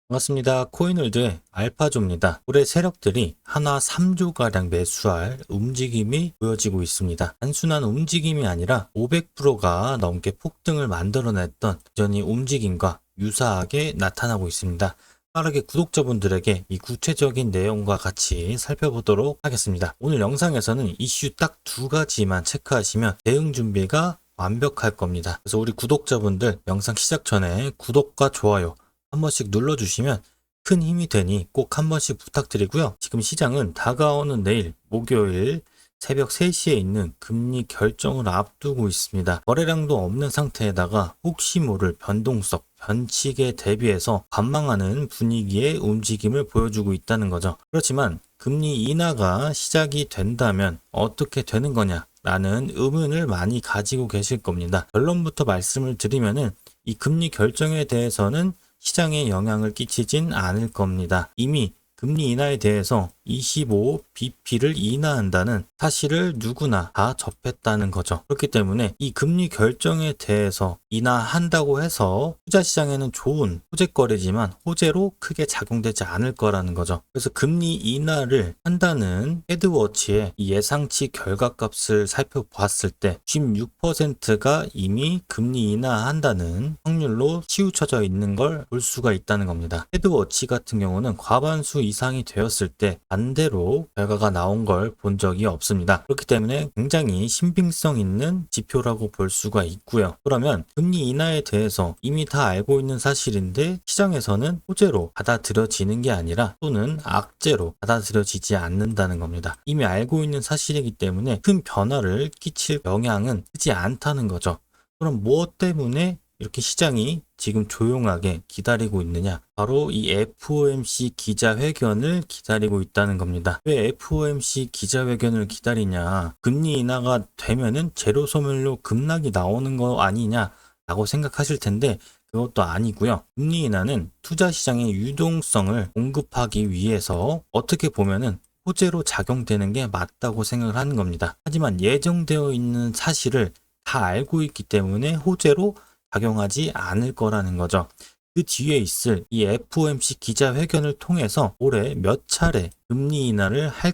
반갑습니다. 코인월드의 알파조입니다. 올해 세력들이 하나 3조가량 매수할 움직임이 보여지고 있습니다. 단순한 움직임이 아니라 500%가 넘게 폭등을 만들어냈던 전이 움직임과 유사하게 나타나고 있습니다. 빠르게 구독자분들에게 이 구체적인 내용과 같이 살펴보도록 하겠습니다. 오늘 영상에서는 이슈 딱 두 가지만 체크하시면 대응 준비가 완벽할 겁니다. 그래서 우리 구독자분들 영상 시작 전에 구독과 좋아요 한 번씩 눌러주시면 큰 힘이 되니 꼭 한 번씩 부탁드리고요. 지금 시장은 다가오는 내일 목요일 새벽 3시에 있는 금리 결정을 앞두고 있습니다. 거래량도 없는 상태에다가 혹시 모를 변동성, 변칙에 대비해서 관망하는 분위기의 움직임을 보여주고 있다는 거죠. 그렇지만 금리 인하가 시작이 된다면 어떻게 되는 거냐? 라는 의문을 많이 가지고 계실 겁니다. 결론부터 말씀을 드리면은 이 금리 결정에 대해서는 시장에 영향을 끼치진 않을 겁니다. 이미 금리 인하에 대해서 25bp를 인하한다는 사실을 누구나 다 접했다는 거죠. 그렇기 때문에 이 금리 결정에 대해서 인하한다고 해서 투자 시장에는 좋은 호재거리지만 호재로 크게 작용되지 않을 거라는 거죠. 그래서 금리 인하를 한다는 헤드워치의 예상치 결과값을 살펴보았을 때 16%가 이미 금리 인하한다는 확률로 치우쳐져 있는 걸 볼 수가 있다는 겁니다. 헤드워치 같은 경우는 과반수 이상이 되었을 때 반대로 결과가 나온 걸 본 적이 없습니다. 그렇기 때문에 굉장히 신빙성 있는 지표라고 볼 수가 있고요. 그러면 금리 인하에 대해서 이미 다 알고 있는 사실인데 시장에서는 호재로 받아들여지는 게 아니라 또는 악재로 받아들여지지 않는다는 겁니다. 이미 알고 있는 사실이기 때문에 큰 변화를 끼칠 영향은 크지 않다는 거죠. 그럼 무엇 때문에 이렇게 시장이 지금 조용하게 기다리고 있느냐? 바로 이 FOMC 기자회견을 기다리고 있다는 겁니다. 왜 FOMC 기자회견을 기다리냐? 금리 인하가 되면은 제로 소멸로 급락이 나오는 거 아니냐라고 생각하실 텐데 그것도 아니고요. 금리 인하는 투자 시장의 유동성을 공급하기 위해서 어떻게 보면은 호재로 작용되는 게 맞다고 생각을 하는 겁니다. 하지만 예정되어 있는 사실을 다 알고 있기 때문에 호재로 작용하지 않을 거라는 거죠. 그 뒤에 있을 이 FOMC 기자회견을 통해서 올해 몇 차례 금리 인하를 할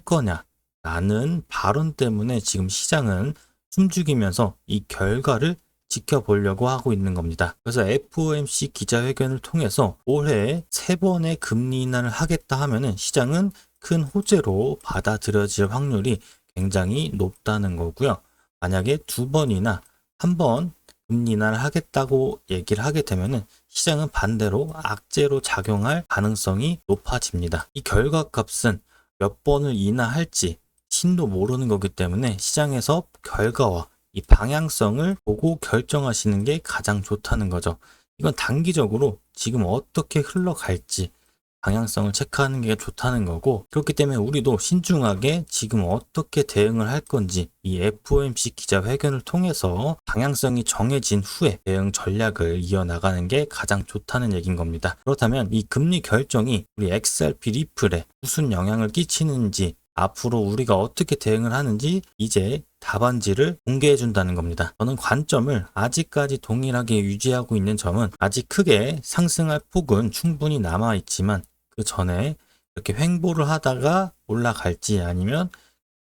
거냐라는 발언 때문에 지금 시장은 숨죽이면서 이 결과를 지켜보려고 하고 있는 겁니다. 그래서 FOMC 기자회견을 통해서 올해 3번의 금리 인하를 하겠다 하면은 시장은 큰 호재로 받아들여질 확률이 굉장히 높다는 거고요. 만약에 2번이나 1번 금리 인하를 하겠다고 얘기를 하게 되면은 시장은 반대로 악재로 작용할 가능성이 높아집니다. 이 결과값은 몇 번을 인하할지 신도 모르는 거기 때문에 시장에서 결과와 이 방향성을 보고 결정하시는 게 가장 좋다는 거죠. 이건 단기적으로 지금 어떻게 흘러갈지 방향성을 체크하는 게 좋다는 거고, 그렇기 때문에 우리도 신중하게 지금 어떻게 대응을 할 건지 이 FOMC 기자회견을 통해서 방향성이 정해진 후에 대응 전략을 이어나가는 게 가장 좋다는 얘기인 겁니다. 그렇다면 이 금리 결정이 우리 XRP 리플에 무슨 영향을 끼치는지, 앞으로 우리가 어떻게 대응을 하는지 이제 답안지를 공개해 준다는 겁니다. 저는 관점을 아직까지 동일하게 유지하고 있는 점은 아직 크게 상승할 폭은 충분히 남아 있지만 그 전에 이렇게 횡보를 하다가 올라갈지 아니면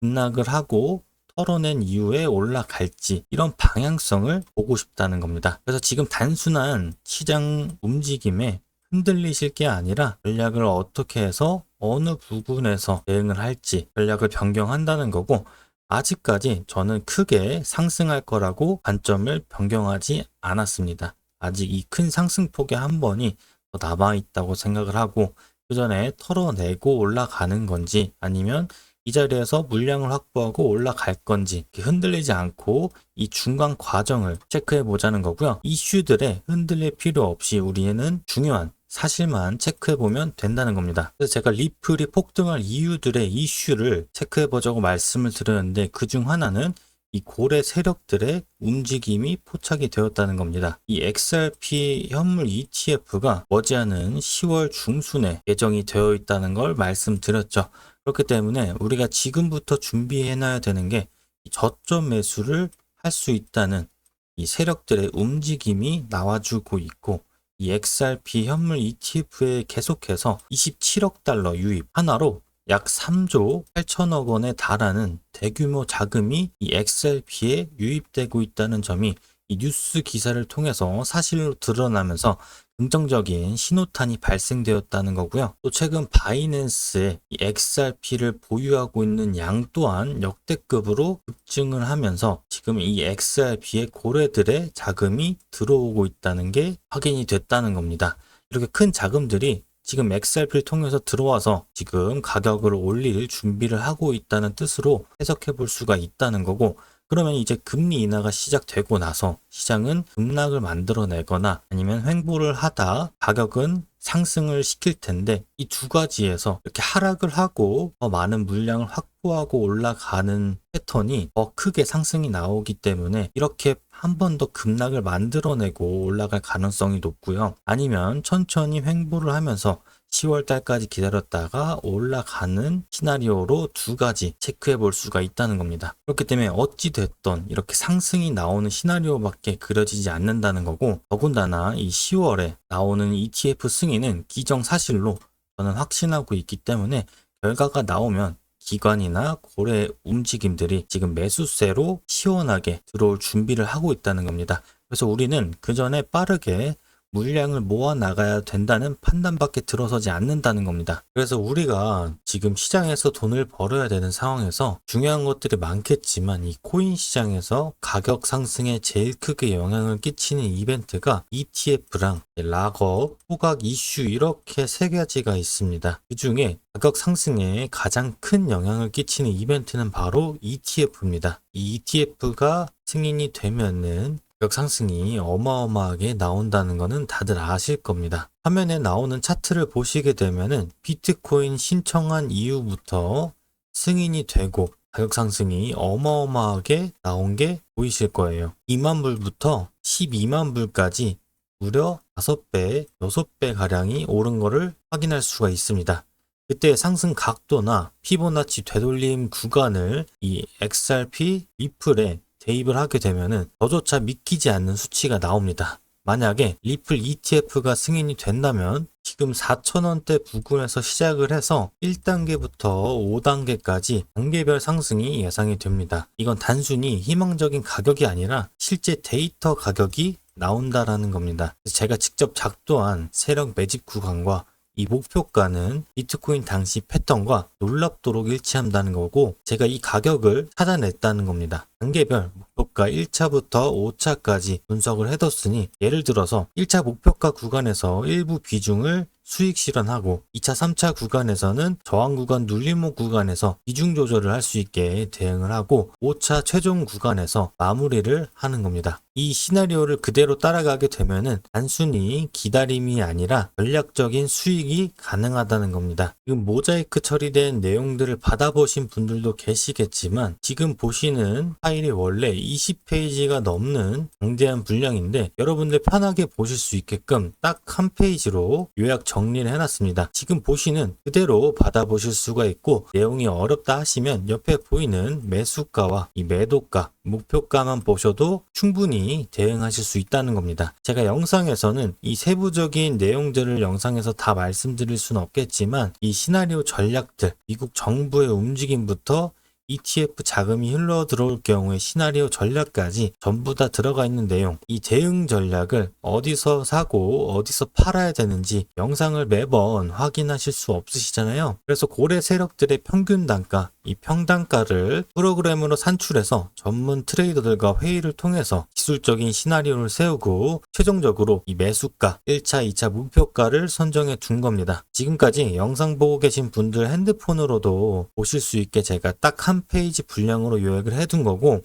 급락을 하고 털어낸 이후에 올라갈지 이런 방향성을 보고 싶다는 겁니다. 그래서 지금 단순한 시장 움직임에 흔들리실 게 아니라 전략을 어떻게 해서 어느 부분에서 대응을 할지 전략을 변경한다는 거고, 아직까지 저는 크게 상승할 거라고 관점을 변경하지 않았습니다. 아직 이 큰 상승폭의 한 번이 더 남아 있다고 생각을 하고 그 전에 털어내고 올라가는 건지 아니면 이 자리에서 물량을 확보하고 올라갈 건지 흔들리지 않고 이 중간 과정을 체크해 보자는 거고요. 이슈들에 흔들릴 필요 없이 우리는 중요한 사실만 체크해 보면 된다는 겁니다. 그래서 제가 리플이 폭등할 이유들의 이슈를 체크해 보자고 말씀을 드렸는데 그중 하나는 이 고래 세력들의 움직임이 포착이 되었다는 겁니다. 이 XRP 현물 ETF가 머지않은 10월 중순에 예정이 되어 있다는 걸 말씀드렸죠. 그렇기 때문에 우리가 지금부터 준비해 놔야 되는 게 저점 매수를 할 수 있다는 이 세력들의 움직임이 나와주고 있고, 이 XRP 현물 ETF에 계속해서 27억 달러 유입, 하나로 약 3조 8천억 원에 달하는 대규모 자금이 이 XRP에 유입되고 있다는 점이 이 뉴스 기사를 통해서 사실로 드러나면서 긍정적인 신호탄이 발생되었다는 거고요. 또 최근 바이낸스에 이 XRP를 보유하고 있는 양 또한 역대급으로 급증을 하면서 지금 이 XRP의 고래들의 자금이 들어오고 있다는 게 확인이 됐다는 겁니다. 이렇게 큰 자금들이 지금 XRP를 통해서 들어와서 지금 가격을 올릴 준비를 하고 있다는 뜻으로 해석해 볼 수가 있다는 거고, 그러면 이제 금리 인하가 시작되고 나서 시장은 급락을 만들어내거나 아니면 횡보를 하다 가격은 상승을 시킬 텐데, 이 두 가지에서 이렇게 하락을 하고 더 많은 물량을 확보하고 올라가는 패턴이 더 크게 상승이 나오기 때문에 이렇게 한 번 더 급락을 만들어내고 올라갈 가능성이 높고요. 아니면 천천히 횡보를 하면서 10월 달까지 기다렸다가 올라가는 시나리오로 두 가지 체크해 볼 수가 있다는 겁니다. 그렇기 때문에 어찌 됐던 이렇게 상승이 나오는 시나리오밖에 그려지지 않는다는 거고, 더군다나 이 10월에 나오는 ETF 승인은 기정사실로 저는 확신하고 있기 때문에 결과가 나오면 기관이나 고래 움직임들이 지금 매수세로 시원하게 들어올 준비를 하고 있다는 겁니다. 그래서 우리는 그 전에 빠르게 물량을 모아 나가야 된다는 판단밖에 들어서지 않는다는 겁니다. 그래서 우리가 지금 시장에서 돈을 벌어야 되는 상황에서 중요한 것들이 많겠지만 이 코인 시장에서 가격 상승에 제일 크게 영향을 끼치는 이벤트가 ETF랑 락업, 호각 이슈 이렇게 세 가지가 있습니다. 그 중에 가격 상승에 가장 큰 영향을 끼치는 이벤트는 바로 ETF입니다. 이 ETF가 승인이 되면은 가격 상승이 어마어마하게 나온다는 것은 다들 아실 겁니다. 화면에 나오는 차트를 보시게 되면은 비트코인 신청한 이후부터 승인이 되고 가격 상승이 어마어마하게 나온 게 보이실 거예요. 2만 불부터 12만 불까지 무려 5배, 6배 가량이 오른 거를 확인할 수가 있습니다. 그때 상승 각도나 피보나치 되돌림 구간을 이 XRP 리플에 대입을 하게 되면은 저조차 믿기지 않는 수치가 나옵니다. 만약에 리플 ETF가 승인이 된다면 지금 4,000원대 부근에서 시작을 해서 1단계부터 5단계까지 단계별 상승이 예상이 됩니다. 이건 단순히 희망적인 가격이 아니라 실제 데이터 가격이 나온다라는 겁니다. 제가 직접 작도한 세력 매집 구간과 이 목표가는 비트코인 당시 패턴과 놀랍도록 일치한다는 거고, 제가 이 가격을 찾아냈다는 겁니다. 단계별 목표가 1차부터 5차까지 분석을 해뒀으니, 예를 들어서 1차 목표가 구간에서 일부 비중을 수익 실현하고 2차, 3차 구간에서는 저항 구간, 눌림목 구간에서 비중 조절을 할 수 있게 대응을 하고 5차 최종 구간에서 마무리를 하는 겁니다. 이 시나리오를 그대로 따라가게 되면은 단순히 기다림이 아니라 전략적인 수익이 가능하다는 겁니다. 지금 모자이크 처리된 내용들을 받아보신 분들도 계시겠지만 지금 보시는 파일이 원래 20페이지가 넘는 방대한 분량인데 여러분들 편하게 보실 수 있게끔 딱 한 페이지로 요약 정리를 해놨습니다. 지금 보시는 그대로 받아보실 수가 있고, 내용이 어렵다 하시면 옆에 보이는 매수가와 이 매도가, 목표가만 보셔도 충분히 대응하실 수 있다는 겁니다. 제가 영상에서는 이 세부적인 내용들을 영상에서 다 말씀드릴 수는 없겠지만 이 시나리오 전략들, 미국 정부의 움직임부터 ETF 자금이 흘러 들어올 경우의 시나리오 전략까지 전부 다 들어가 있는 내용, 이 대응 전략을 어디서 사고 어디서 팔아야 되는지 영상을 매번 확인하실 수 없으시잖아요. 그래서 고래 세력들의 평균 단가, 이 평단가를 프로그램으로 산출해서 전문 트레이더들과 회의를 통해서 기술적인 시나리오를 세우고 최종적으로 이 매수가 1차, 2차 목표가를 선정해 둔 겁니다. 지금까지 영상 보고 계신 분들 핸드폰으로도 보실 수 있게 제가 딱 한 페이지 분량으로 요약을 해둔 거고,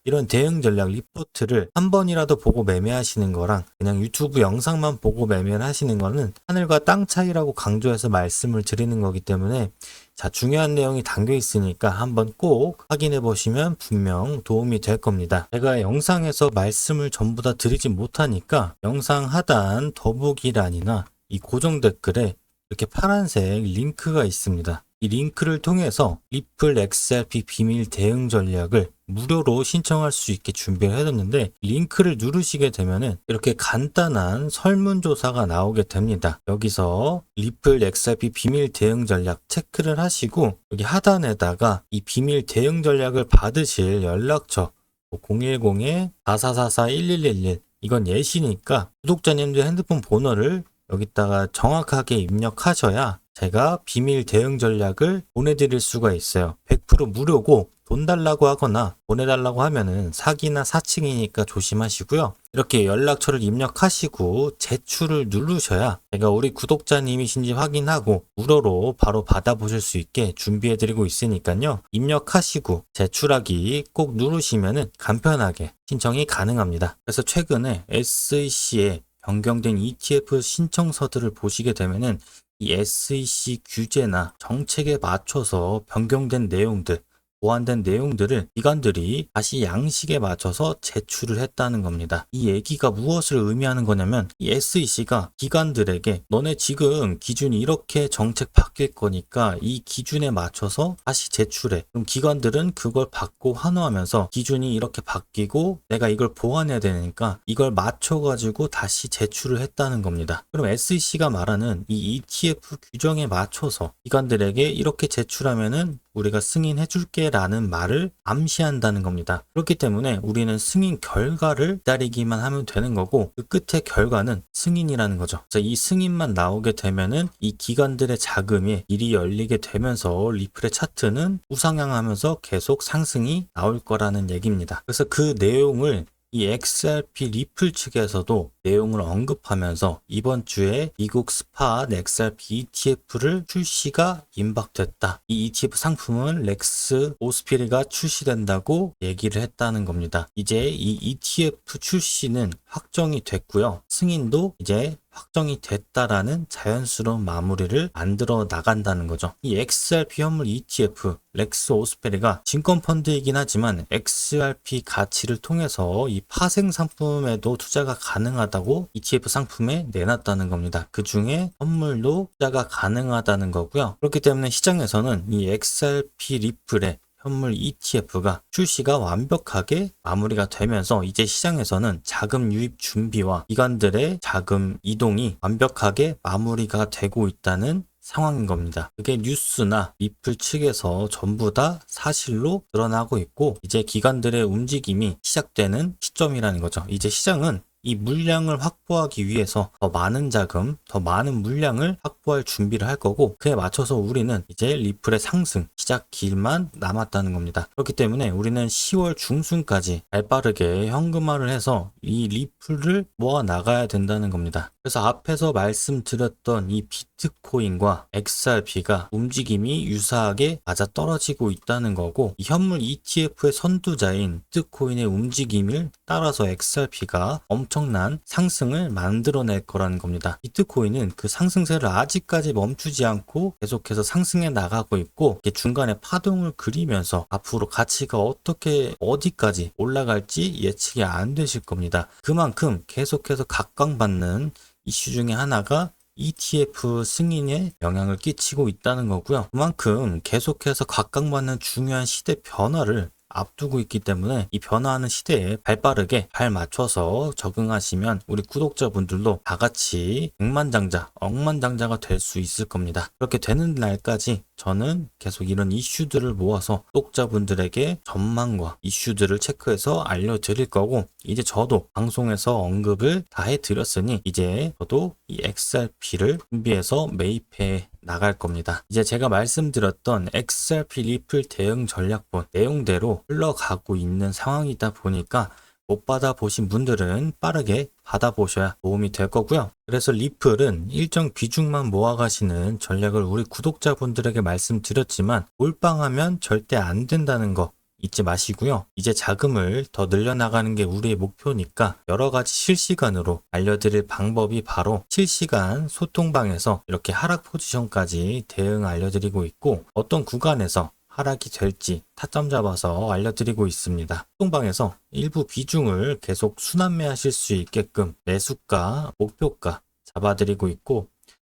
이런 대응 전략 리포트를 한 번이라도 보고 매매하시는 거랑 그냥 유튜브 영상만 보고 매매를 하시는 거는 하늘과 땅 차이라고 강조해서 말씀을 드리는 거기 때문에 자, 중요한 내용이 담겨 있으니까 한번 꼭 확인해 보시면 분명 도움이 될 겁니다. 제가 영상에서 말씀을 전부 다 드리지 못하니까 영상 하단 더보기란이나 이 고정 댓글에 이렇게 파란색 링크가 있습니다. 이 링크를 통해서 리플 XRP 비밀 대응 전략을 무료로 신청할 수 있게 준비를 해뒀는데 링크를 누르시게 되면은 이렇게 간단한 설문조사가 나오게 됩니다. 여기서 리플 XRP 비밀 대응 전략 체크를 하시고 여기 하단에다가 이 비밀 대응 전략을 받으실 연락처 010-4444-1111 이건 예시니까 구독자님들 핸드폰 번호를 여기다가 정확하게 입력하셔야 제가 비밀 대응 전략을 보내드릴 수가 있어요. 100% 무료고 돈 달라고 하거나 보내달라고 하면은 사기나 사칭이니까 조심하시고요. 이렇게 연락처를 입력하시고 제출을 누르셔야 제가 우리 구독자님이신지 확인하고 무료로 바로 받아보실 수 있게 준비해드리고 있으니까요. 입력하시고 제출하기 꼭 누르시면은 간편하게 신청이 가능합니다. 그래서 최근에 SEC에 변경된 ETF 신청서들을 보시게 되면은 이 SEC 규제나 정책에 맞춰서 변경된 내용들, 보완된 내용들을 기관들이 다시 양식에 맞춰서 제출을 했다는 겁니다. 이 얘기가 무엇을 의미하는 거냐면 이 SEC가 기관들에게 너네 지금 기준이 이렇게 정책 바뀔 거니까 이 기준에 맞춰서 다시 제출해. 그럼 기관들은 그걸 받고 환호하면서 기준이 이렇게 바뀌고 내가 이걸 보완해야 되니까 이걸 맞춰가지고 다시 제출을 했다는 겁니다. 그럼 SEC가 말하는 이 ETF 규정에 맞춰서 기관들에게 이렇게 제출하면은 우리가 승인해줄게 라는 말을 암시한다는 겁니다. 그렇기 때문에 우리는 승인 결과를 기다리기만 하면 되는 거고 그 끝의 결과는 승인이라는 거죠. 그래서 이 승인만 나오게 되면은 이 기관들의 자금이 일이 열리게 되면서 리플의 차트는 우상향하면서 계속 상승이 나올 거라는 얘기입니다. 그래서 그 내용을 이 XRP 리플 측에서도 내용을 언급하면서 이번 주에 미국 스팟 XRP ETF를 출시가 임박됐다. 이 ETF 상품은 렉스 오스피리가 출시된다고 얘기를 했다는 겁니다. 이제 이 ETF 출시는 확정이 됐고요. 승인도 이제 확정이 됐다라는 자연스러운 마무리를 만들어 나간다는 거죠. 이 XRP 현물 ETF 렉스 오스페리가 증권펀드이긴 하지만 XRP 가치를 통해서 이 파생 상품에도 투자가 가능하다고 ETF 상품에 내놨다는 겁니다. 그 중에 현물도 투자가 가능하다는 거고요. 그렇기 때문에 시장에서는 이 XRP 리플의 현물 ETF가 출시가 완벽하게 마무리가 되면서 이제 시장에서는 자금 유입 준비와 기관들의 자금 이동이 완벽하게 마무리가 되고 있다는 상황인 겁니다. 그게 뉴스나 리플 측에서 전부 다 사실로 드러나고 있고 이제 기관들의 움직임이 시작되는 시점이라는 거죠. 이제 시장은 이 물량을 확보하기 위해서 더 많은 자금, 더 많은 물량을 확보할 준비를 할 거고 그에 맞춰서 우리는 이제 리플의 상승 시작 길만 남았다는 겁니다. 그렇기 때문에 우리는 10월 중순까지 발빠르게 현금화를 해서 이 리플을 모아 나가야 된다는 겁니다. 그래서 앞에서 말씀드렸던 이 비트코인과 XRP가 움직임이 유사하게 맞아떨어지고 있다는 거고 이 현물 ETF의 선두자인 비트코인의 움직임을 따라서 XRP가 엄청난 상승을 만들어낼 거라는 겁니다. 비트코인은 그 상승세를 아직까지 멈추지 않고 계속해서 상승해 나가고 있고 중간에 파동을 그리면서 앞으로 가치가 어떻게 어디까지 올라갈지 예측이 안 되실 겁니다. 그만큼 계속해서 각광받는 이슈 중에 하나가 ETF 승인에 영향을 끼치고 있다는 거고요. 그만큼 계속해서 각광받는 중요한 시대 변화를 앞두고 있기 때문에 이 변화하는 시대에 발빠르게 발 맞춰서 적응하시면 우리 구독자분들도 다 같이 백만장자, 억만장자가 될 수 있을 겁니다. 그렇게 되는 날까지 저는 계속 이런 이슈들을 모아서 구독자분들에게 전망과 이슈들을 체크해서 알려드릴 거고 이제 저도 방송에서 언급을 다 해드렸으니 이제 저도 이 XRP를 준비해서 매입해 나갈 겁니다. 이제 제가 말씀드렸던 XRP 리플 대응 전략본 내용대로 흘러가고 있는 상황이다 보니까 못 받아보신 분들은 빠르게 받아보셔야 도움이 될 거고요. 그래서 리플은 일정 비중만 모아가시는 전략을 우리 구독자분들에게 말씀드렸지만 몰빵하면 절대 안 된다는 거 잊지 마시고요. 이제 자금을 더 늘려나가는 게 우리의 목표니까 여러 가지 실시간으로 알려드릴 방법이 바로 실시간 소통방에서 이렇게 하락 포지션까지 대응 알려드리고 있고 어떤 구간에서 하락이 될지 타점 잡아서 알려드리고 있습니다. 소통방에서 일부 비중을 계속 순환매하실 수 있게끔 매수가, 목표가 잡아드리고 있고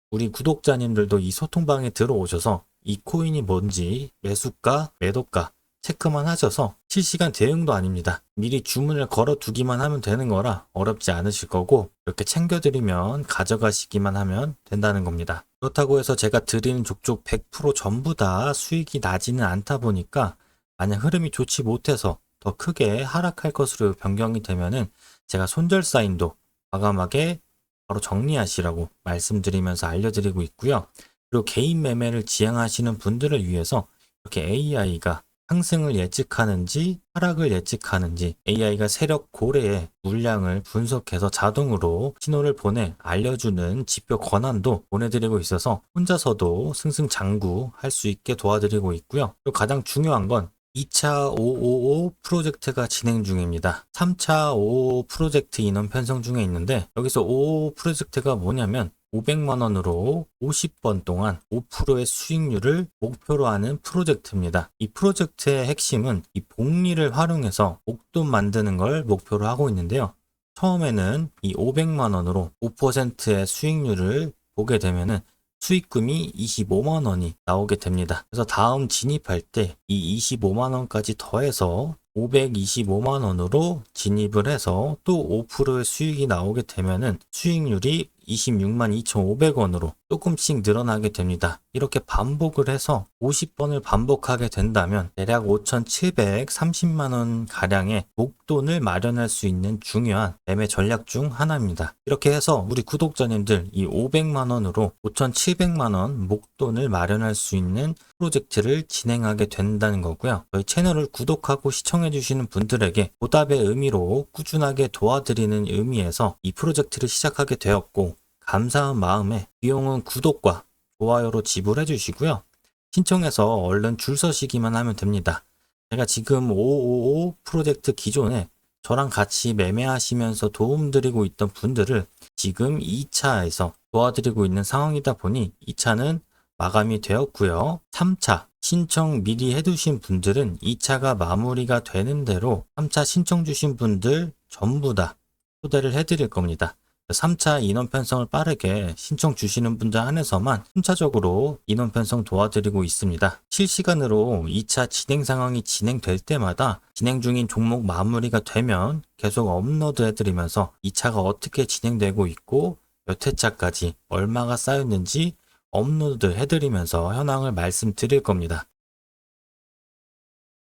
우리 구독자님들도 이 소통방에 들어오셔서 이 코인이 뭔지 매수가, 매도가 체크만 하셔서 실시간 대응도 아닙니다. 미리 주문을 걸어 두기만 하면 되는 거라 어렵지 않으실 거고 이렇게 챙겨드리면 가져가시기만 하면 된다는 겁니다. 그렇다고 해서 제가 드리는 족족 100% 전부 다 수익이 나지는 않다 보니까 만약 흐름이 좋지 못해서 더 크게 하락할 것으로 변경이 되면은 제가 손절 사인도 과감하게 바로 정리하시라고 말씀드리면서 알려드리고 있고요. 그리고 개인 매매를 지향하시는 분들을 위해서 이렇게 AI가 상승을 예측하는지 하락을 예측하는지 AI가 세력 고래의 물량을 분석해서 자동으로 신호를 보내 알려주는 지표 권한도 보내드리고 있어서 혼자서도 승승장구 할 수 있게 도와드리고 있고요. 그리고 가장 중요한 건 2차 555 프로젝트가 진행 중입니다. 3차 555 프로젝트 인원 편성 중에 있는데 여기서 555 프로젝트가 뭐냐면 500만 원으로 50번 동안 5%의 수익률을 목표로 하는 프로젝트입니다. 이 프로젝트의 핵심은 이 복리를 활용해서 목돈 만드는 걸 목표로 하고 있는데요. 처음에는 이 500만 원으로 5%의 수익률을 보게 되면은 수익금이 25만 원이 나오게 됩니다. 그래서 다음 진입할 때 이 25만 원까지 더해서 525만 원으로 진입을 해서 또 5%의 수익이 나오게 되면은 수익률이 26만 2,500원으로 조금씩 늘어나게 됩니다. 이렇게 반복을 해서 50번을 반복하게 된다면 대략 5,730만 원 가량의 목돈을 마련할 수 있는 중요한 매매 전략 중 하나입니다. 이렇게 해서 우리 구독자님들 이 500만 원으로 5,700만 원 목돈을 마련할 수 있는 프로젝트를 진행하게 된다는 거고요. 저희 채널을 구독하고 시청해 주시는 분들에게 보답의 의미로 꾸준하게 도와드리는 의미에서 이 프로젝트를 시작하게 되었고 감사한 마음에 비용은 구독과 좋아요로 지불해 주시고요. 신청해서 얼른 줄 서시기만 하면 됩니다. 제가 지금 555 프로젝트 기존에 저랑 같이 매매하시면서 도움드리고 있던 분들을 지금 2차에서 도와드리고 있는 상황이다 보니 2차는 마감이 되었고요. 3차 신청 미리 해두신 분들은 2차가 마무리가 되는 대로 3차 신청 주신 분들 전부 다 초대를 해드릴 겁니다. 3차 인원 편성을 빠르게 신청 주시는 분들 한해서만 순차적으로 인원 편성 도와드리고 있습니다. 실시간으로 2차 진행 상황이 진행될 때마다 진행 중인 종목 마무리가 되면 계속 업로드 해드리면서 2차가 어떻게 진행되고 있고 몇 회차까지 얼마가 쌓였는지 업로드 해드리면서 현황을 말씀드릴 겁니다.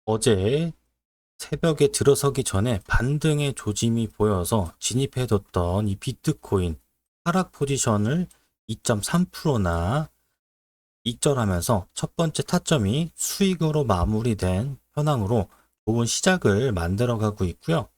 어제 새벽에 들어서기 전에 반등의 조짐이 보여서 진입해뒀던 이 비트코인 하락 포지션을 2.3%나 익절하면서 첫 번째 타점이 수익으로 마무리된 현황으로 좋은 시작을 만들어가고 있고요.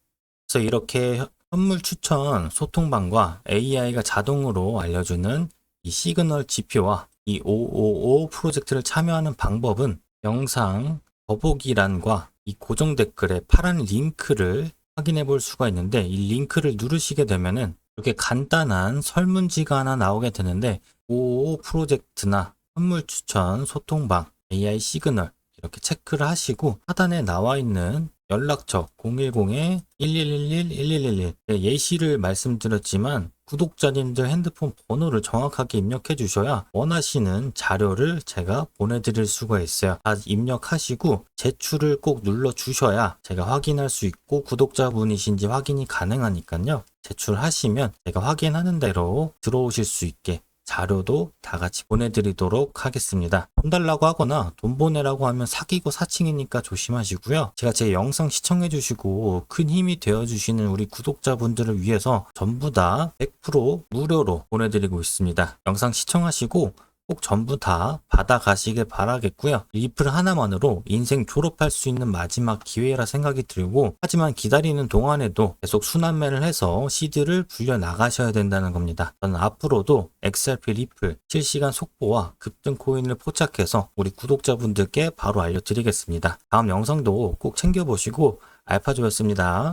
그래서 이렇게 선물 추천 소통방과 AI가 자동으로 알려주는 이 시그널 지표와 이 555 프로젝트를 참여하는 방법은 영상 더보기란과 이 고정 댓글에 파란 링크를 확인해 볼 수가 있는데 이 링크를 누르시게 되면은 이렇게 간단한 설문지가 하나 나오게 되는데 555 프로젝트나 선물 추천 소통방 AI 시그널 이렇게 체크를 하시고 하단에 나와 있는 연락처 010-1111-1111 예시를 말씀드렸지만 구독자님들 핸드폰 번호를 정확하게 입력해 주셔야 원하시는 자료를 제가 보내드릴 수가 있어요. 다 입력하시고 제출을 꼭 눌러 주셔야 제가 확인할 수 있고 구독자분이신지 확인이 가능하니까요. 제출하시면 제가 확인하는 대로 들어오실 수 있게 자료도 다 같이 보내드리도록 하겠습니다. 돈 달라고 하거나 돈 보내라고 하면 사기고 사칭이니까 조심하시고요. 제가 제 영상 시청해주시고 큰 힘이 되어주시는 우리 구독자분들을 위해서 전부 다 100% 무료로 보내드리고 있습니다. 영상 시청하시고 꼭 전부 다 받아가시길 바라겠고요. 리플 하나만으로 인생 졸업할 수 있는 마지막 기회라 생각이 들고 하지만 기다리는 동안에도 계속 순환매를 해서 시드를 불려 나가셔야 된다는 겁니다. 저는 앞으로도 XRP 리플 실시간 속보와 급등 코인을 포착해서 우리 구독자분들께 바로 알려드리겠습니다. 다음 영상도 꼭 챙겨보시고 알파조였습니다.